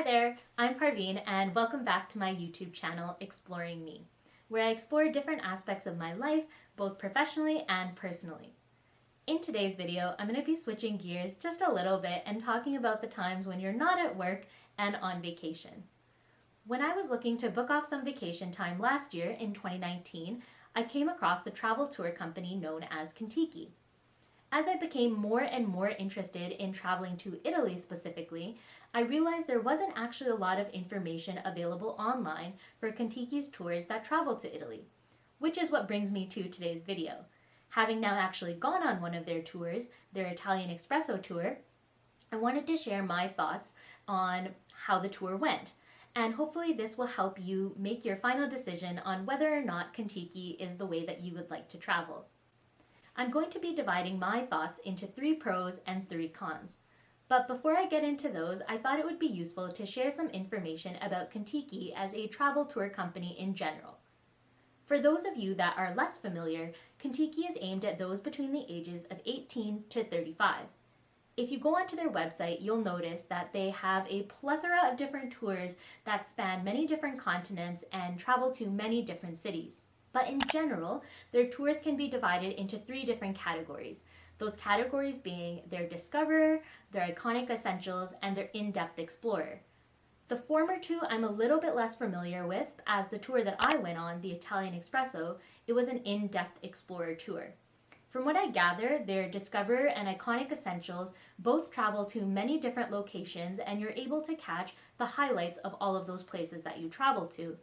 Hi there, I'm Parveen and welcome back to my YouTube channel, Exploring Me, where I explore different aspects of my life, both professionally and personally. In today's video, I'm going to be switching gears just a little bit and talking about the times when you're not at work and on vacation. When I was looking to book off some vacation time last year in 2019, I came across the travel tour company known as Contiki. As I became more and more interested in traveling to Italy specifically, I realized there wasn't actually a lot of information available online for Contiki's tours that travel to Italy, which is what brings me to today's video. Having now actually gone on one of their tours, their Italian Espresso Tour, I wanted to share my thoughts on how the tour went, and hopefully this will help you make your final decision on whether or not Contiki is the way that you would like to travel. I'm going to be dividing my thoughts into 3 pros and 3 cons. But before I get into those, I thought it would be useful to share some information about Contiki as a travel tour company in general. For those of you that are less familiar, Contiki is aimed at those between the ages of 18 to 35. If you go onto their website, you'll notice that they have a plethora of different tours that span many different continents and travel to many different cities. But in general, their tours can be divided into 3 different categories. Those categories being their Discoverer, their Iconic Essentials, and their In-Depth Explorer. The former 2 I'm a little bit less familiar with, as the tour that I went on, the Italian Espresso, it was an In-Depth Explorer tour. From what I gather, their Discoverer and Iconic Essentials both travel to many different locations, and you're able to catch the highlights of all of those places that you travel to.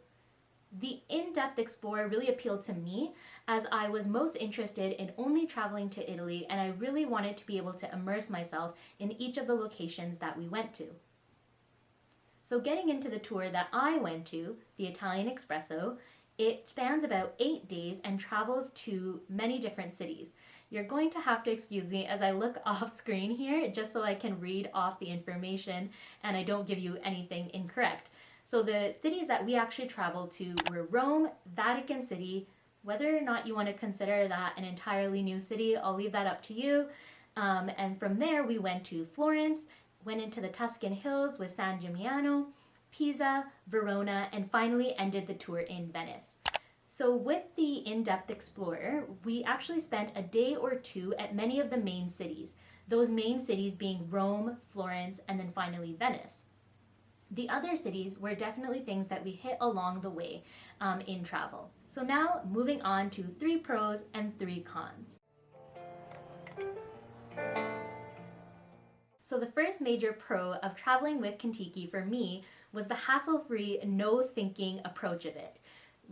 The In-Depth Explorer really appealed to me as I was most interested in only traveling to Italy, and I really wanted to be able to immerse myself in each of the locations that we went to. So getting into the tour that I went to, the Italian Espresso, it spans about 8 days and travels to many different cities. You're going to have to excuse me as I look off screen here just so I can read off the information and I don't give you anything incorrect. So the cities that we actually traveled to were Rome, Vatican City. Whether or not you want to consider that an entirely new city, I'll leave that up to you. And from there we went to Florence, went into the Tuscan hills with San Gimignano, Pisa, Verona, and finally ended the tour in Venice. So with the In-Depth Explorer, we actually spent a day or 2 at many of the main cities. Those main cities being Rome, Florence, and then finally Venice. The other cities were definitely things that we hit along the way in travel. So now moving on to 3 pros and 3 cons. So the first major pro of traveling with Contiki for me was the hassle-free, no-thinking approach of it.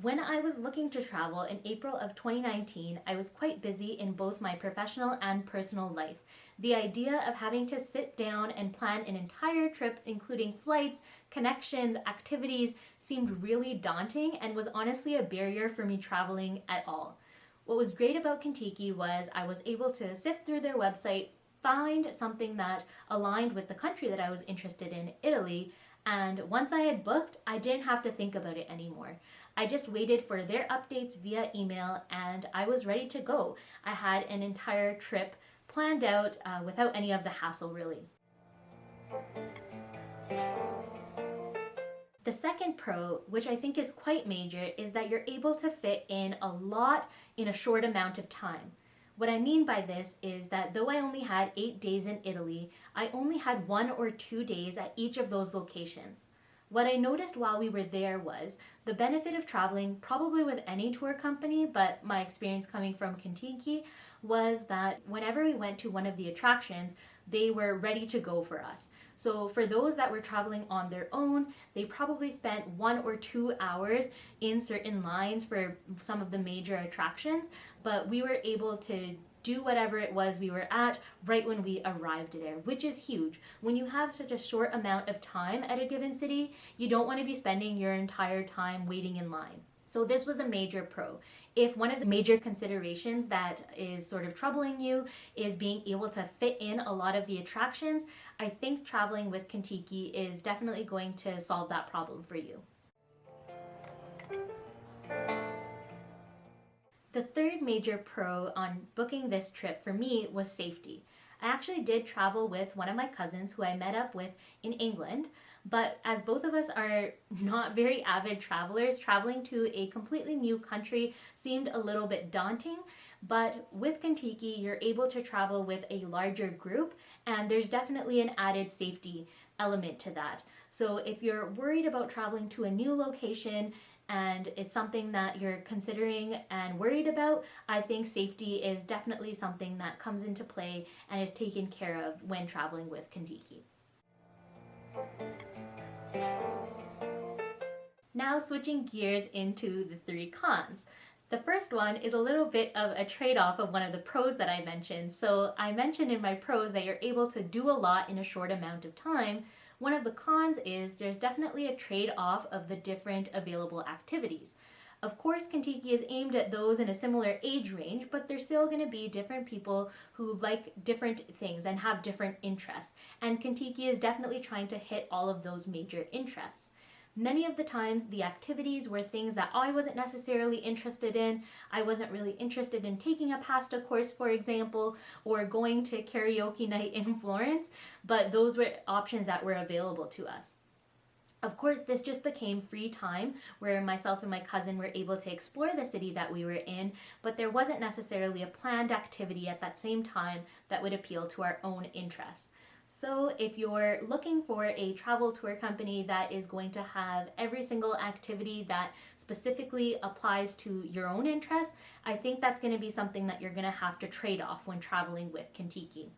When I was looking to travel in April of 2019, I was quite busy in both my professional and personal life. The idea of having to sit down and plan an entire trip, including flights, connections, activities, seemed really daunting and was honestly a barrier for me traveling at all. What was great about Contiki was I was able to sift through their website, find something that aligned with the country that I was interested in, Italy, and once I had booked, I didn't have to think about it anymore. I just waited for their updates via email and I was ready to go. I had an entire trip planned out without any of the hassle really. The second pro, which I think is quite major, is that you're able to fit in a lot in a short amount of time. What I mean by this is that though I only had 8 days in Italy, I only had 1 or 2 days at each of those locations. What I noticed while we were there was the benefit of traveling probably with any tour company, but my experience coming from Contiki was that whenever we went to one of the attractions, they were ready to go for us. So for those that were traveling on their own, they probably spent 1 or 2 hours in certain lines for some of the major attractions, but we were able to do whatever it was we were at right when we arrived there, which is huge. When you have such a short amount of time at a given city, you don't want to be spending your entire time waiting in line. So this was a major pro. If one of the major considerations that is sort of troubling you is being able to fit in a lot of the attractions, I think traveling with Contiki is definitely going to solve that problem for you. The third major pro on booking this trip for me was safety. I actually did travel with one of my cousins who I met up with in England, but as both of us are not very avid travelers, traveling to a completely new country seemed a little bit daunting. But with Contiki, you're able to travel with a larger group, and there's definitely an added safety element to that. So if you're worried about traveling to a new location and it's something that you're considering and worried about, I think safety is definitely something that comes into play and is taken care of when traveling with Contiki. Now switching gears into the 3 cons. The first one is a little bit of a trade-off of one of the pros that I mentioned. So I mentioned in my pros that you're able to do a lot in a short amount of time. One of the cons is there's definitely a trade-off of the different available activities. Of course, Contiki is aimed at those in a similar age range, but there's still going to be different people who like different things and have different interests. And Contiki is definitely trying to hit all of those major interests. Many of the times the activities were things that I wasn't necessarily interested in. I wasn't really interested in taking a pasta course, for example, or going to karaoke night in Florence, but those were options that were available to us. Of course, this just became free time where myself and my cousin were able to explore the city that we were in, but there wasn't necessarily a planned activity at that same time that would appeal to our own interests. So if you're looking for a travel tour company that is going to have every single activity that specifically applies to your own interests, I think that's going to be something that you're going to have to trade off when traveling with Contiki.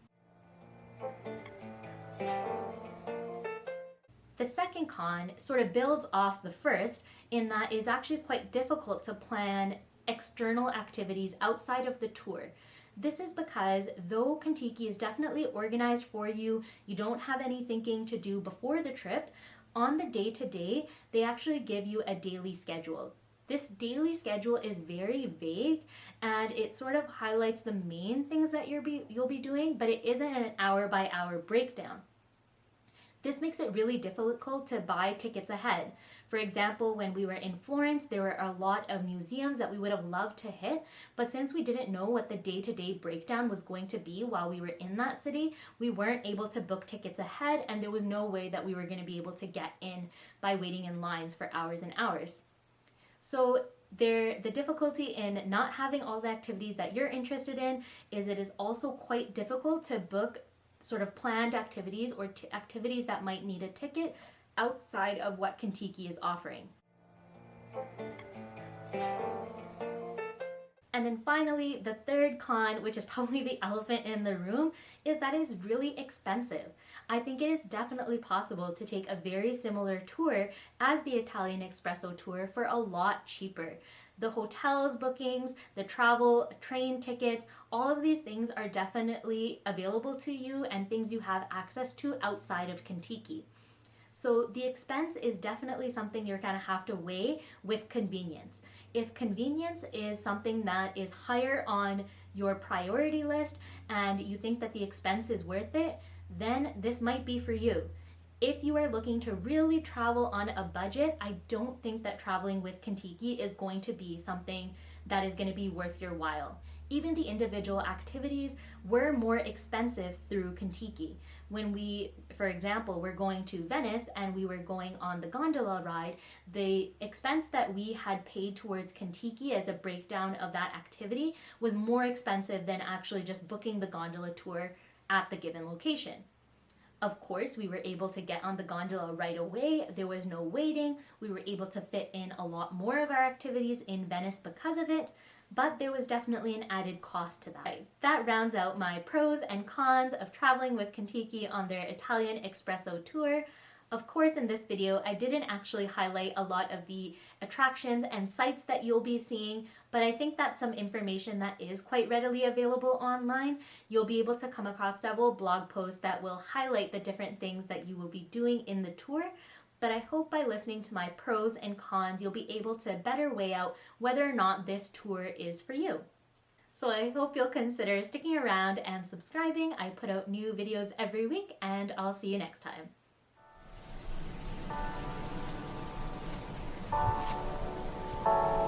The second con sort of builds off the first in that it's actually quite difficult to plan external activities outside of the tour. This is because though Contiki is definitely organized for you, you don't have any thinking to do before the trip, on the day-to-day, they actually give you a daily schedule. This daily schedule is very vague and it sort of highlights the main things that you'll be doing, but it isn't an hour-by-hour breakdown. This makes it really difficult to buy tickets ahead. For example, when we were in Florence, there were a lot of museums that we would have loved to hit, but since we didn't know what the day-to-day breakdown was going to be while we were in that city, we weren't able to book tickets ahead, and there was no way that we were going to be able to get in by waiting in lines for hours and hours. So the difficulty in not having all the activities that you're interested in is it is also quite difficult to book sort of planned activities or activities that might need a ticket outside of what Contiki is offering. And then finally, the third con, which is probably the elephant in the room, is that it's really expensive. I think it is definitely possible to take a very similar tour as the Italian Espresso Tour for a lot cheaper. The hotels bookings, the travel, train tickets, all of these things are definitely available to you and things you have access to outside of Contiki. So the expense is definitely something you're going to have to weigh with convenience. If convenience is something that is higher on your priority list and you think that the expense is worth it, then this might be for you. If you are looking to really travel on a budget, I don't think that traveling with Contiki is going to be something that is going to be worth your while. Even the individual activities were more expensive through Contiki. When we, for example, were going to Venice and we were going on the gondola ride, the expense that we had paid towards Contiki as a breakdown of that activity was more expensive than actually just booking the gondola tour at the given location. Of course, we were able to get on the gondola right away. There was no waiting. We were able to fit in a lot more of our activities in Venice because of it, but there was definitely an added cost to that. That rounds out my pros and cons of traveling with Contiki on their Italian Espresso Tour. Of course, in this video, I didn't actually highlight a lot of the attractions and sites that you'll be seeing, but I think that's some information that is quite readily available online. You'll be able to come across several blog posts that will highlight the different things that you will be doing in the tour, but I hope by listening to my pros and cons, you'll be able to better weigh out whether or not this tour is for you. So I hope you'll consider sticking around and subscribing. I put out new videos every week, and I'll see you next time. Thank you.